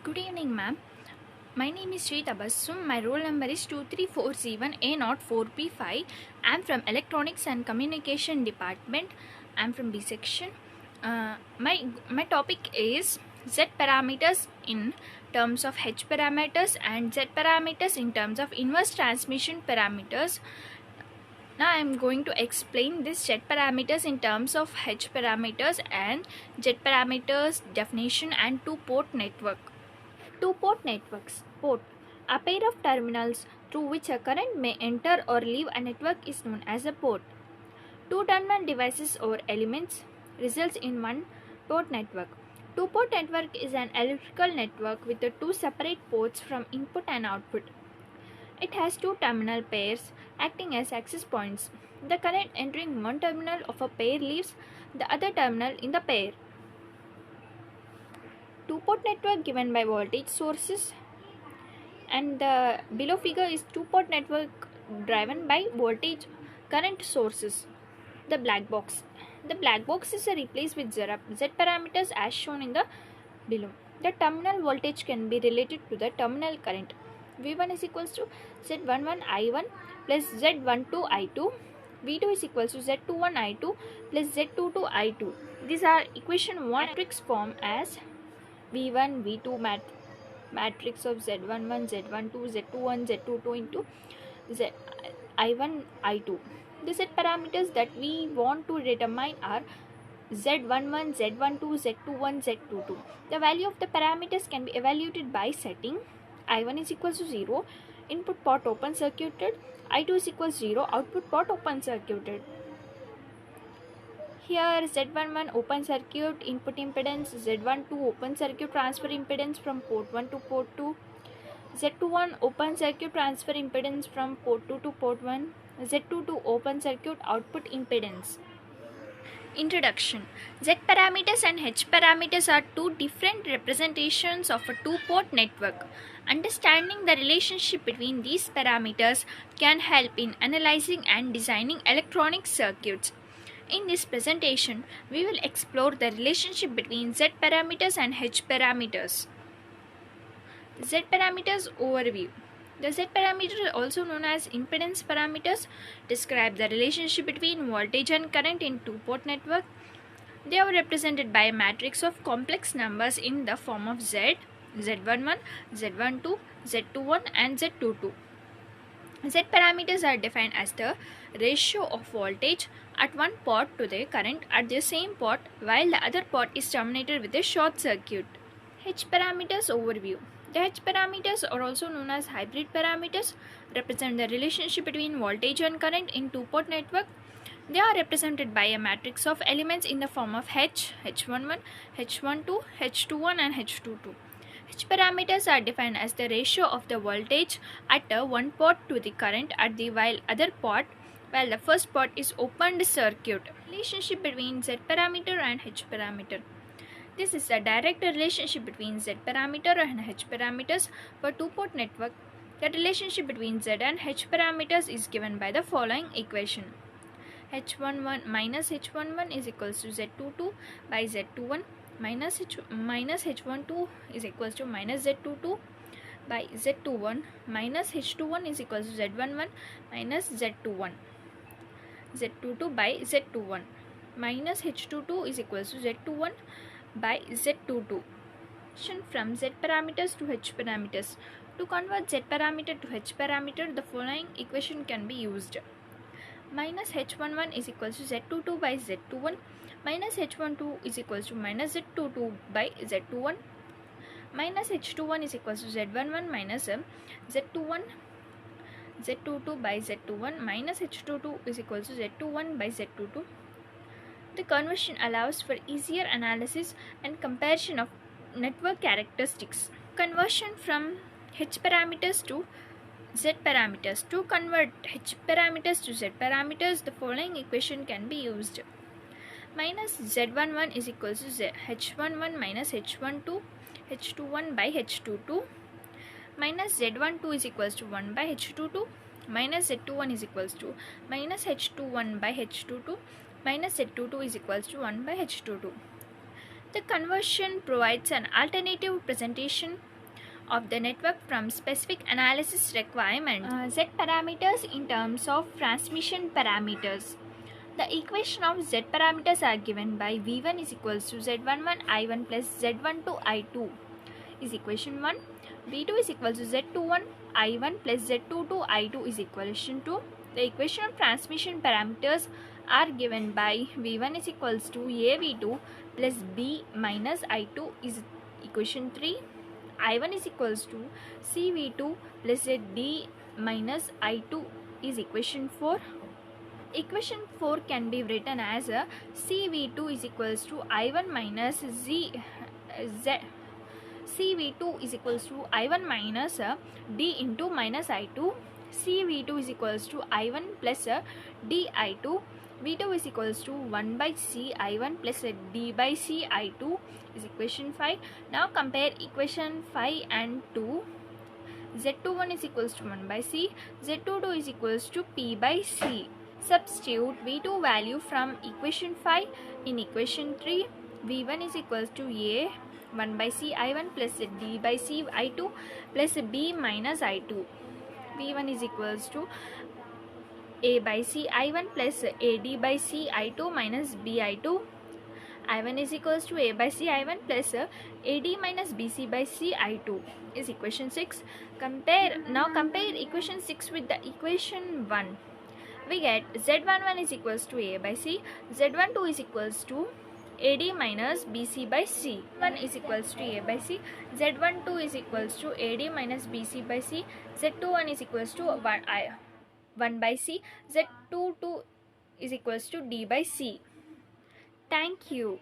Good evening, ma'am. My name is Sri Tabassum. My roll number is 2347A04P5. I am from Electronics and Communication Department. I am from B section. My topic is Z parameters in terms of H parameters and Z parameters in terms of inverse transmission parameters. Now I am going to explain this Z parameters in terms of H parameters and Z parameters definition and two-port network. Two-port networks. Port. A pair of terminals through which a current may enter or leave a network is known as a port. Two-terminal devices or elements results in one port network. Two-port network is an electrical network with the two separate ports from input and output. It has two terminal pairs acting as access points. The current entering one terminal of a pair leaves the other terminal in the pair. Two-port network given by voltage sources, and the below figure is two-port network driven by voltage current sources. The black box is replaced with Z parameters as shown in the below. The terminal voltage can be related to the terminal current. V1 is equals to Z11 I1 plus Z12 I2. V2 is equals to Z21 I2 plus Z22 I2. These are equation 1 matrix form as V1 V2 matrix of Z11 Z12 Z21 Z22 into Z I1 I2. The Z parameters that we want to determine are Z11 Z12 Z21 Z22. The value of the parameters can be evaluated by setting I1 is equals to 0, input port open circuited, I2 is equals to 0, output port open circuited. Here Z11 open circuit input impedance, Z12 open circuit transfer impedance from port 1 to port 2, Z21 open circuit transfer impedance from port 2 to port 1, Z22 open circuit output impedance. Introduction. Z parameters and H parameters are two different representations of a two-port network. Understanding the relationship between these parameters can help in analyzing and designing electronic circuits. In this presentation, we will explore the relationship between Z parameters and H parameters. Z parameters overview. The Z parameters, also known as impedance parameters, describe the relationship between voltage and current in two-port network. They are represented by a matrix of complex numbers in the form of Z, Z11, Z12, Z21 and Z22. Z parameters are defined as the ratio of voltage at one port to the current at the same port while the other port is terminated with a short circuit. H parameters overview. The H parameters are also known as hybrid parameters, represent the relationship between voltage and current in two-port network. They are represented by a matrix of elements in the form of H, H11, H12, H21 and H22. H parameters are defined as the ratio of the voltage at one port to the current at the while the first port is opened circuit. Relationship between Z parameter and H parameter. This is a direct relationship between Z parameter and H parameters for two-port network. The relationship between Z and H parameters is given by the following equation. H11 minus H11 is equals to Z22 by Z21 minus H12 is equals to minus Z22 by Z21 minus H21 is equals to Z11 minus Z21. Z22 by Z21 minus H22 is equals to Z21 by Z22. From Z parameters to H parameters. To convert Z parameter to H parameter, the following equation can be used. Minus H11 is equals to Z22 by Z21 minus H12 is equals to minus Z22 by Z21 minus H21 is equals to Z11 minus Z21 Z22 by Z21 minus H22 is equals to Z21 by Z22. The conversion allows for easier analysis and comparison of network characteristics. Conversion from H parameters to Z parameters. To convert H parameters to Z parameters, the following equation can be used. Minus Z11 is equals to H11 minus H12 H21 by H22 minus Z12 is equals to 1 by H22 minus Z21 is equals to minus H21 by H22 minus Z22 is equals to 1 by H22. The conversion provides an alternative presentation of the network from specific analysis requirements. Z parameters in terms of transmission parameters. The equation of Z parameters are given by V1 is equals to Z11 I1 plus Z12 I2 is equation 1. V2 is equals to Z21 I1 plus Z22 I2 is equation 2. The equation of transmission parameters are given by V1 is equals to AV2 plus B minus I2 is equation 3. I1 is equals to CV2 plus D minus I2 is equation 4. Equation 4 can be written as CV2 is equals to I1 minus CV2 is equals to I1 minus D into minus I2. CV2 is equals to I1 plus D I2. V2 is equals to 1 by C I1 plus D by C I2 is equation 5. Now compare equation 5 and 2. Z21 is equals to 1 by C. Z22 is equals to P by C. Substitute V2 value from equation 5 in equation 3. V1 is equals to A 1 by C I1 plus D by C I2 plus B minus I2. V1 is equals to A by C I1 plus AD by C I2 minus B I2. I1 is equals to A by C I1 plus AD minus BC by C I2 is equation 6. Now compare equation 6 with the equation 1. We get Z11 is equals to A by C, Z12 is equals to AD minus BC by C. 1 is equals to A by C, Z12 is equals to AD minus BC by C, Z21 is equals to 1 by C, Z22 is equals to D by C. Thank you.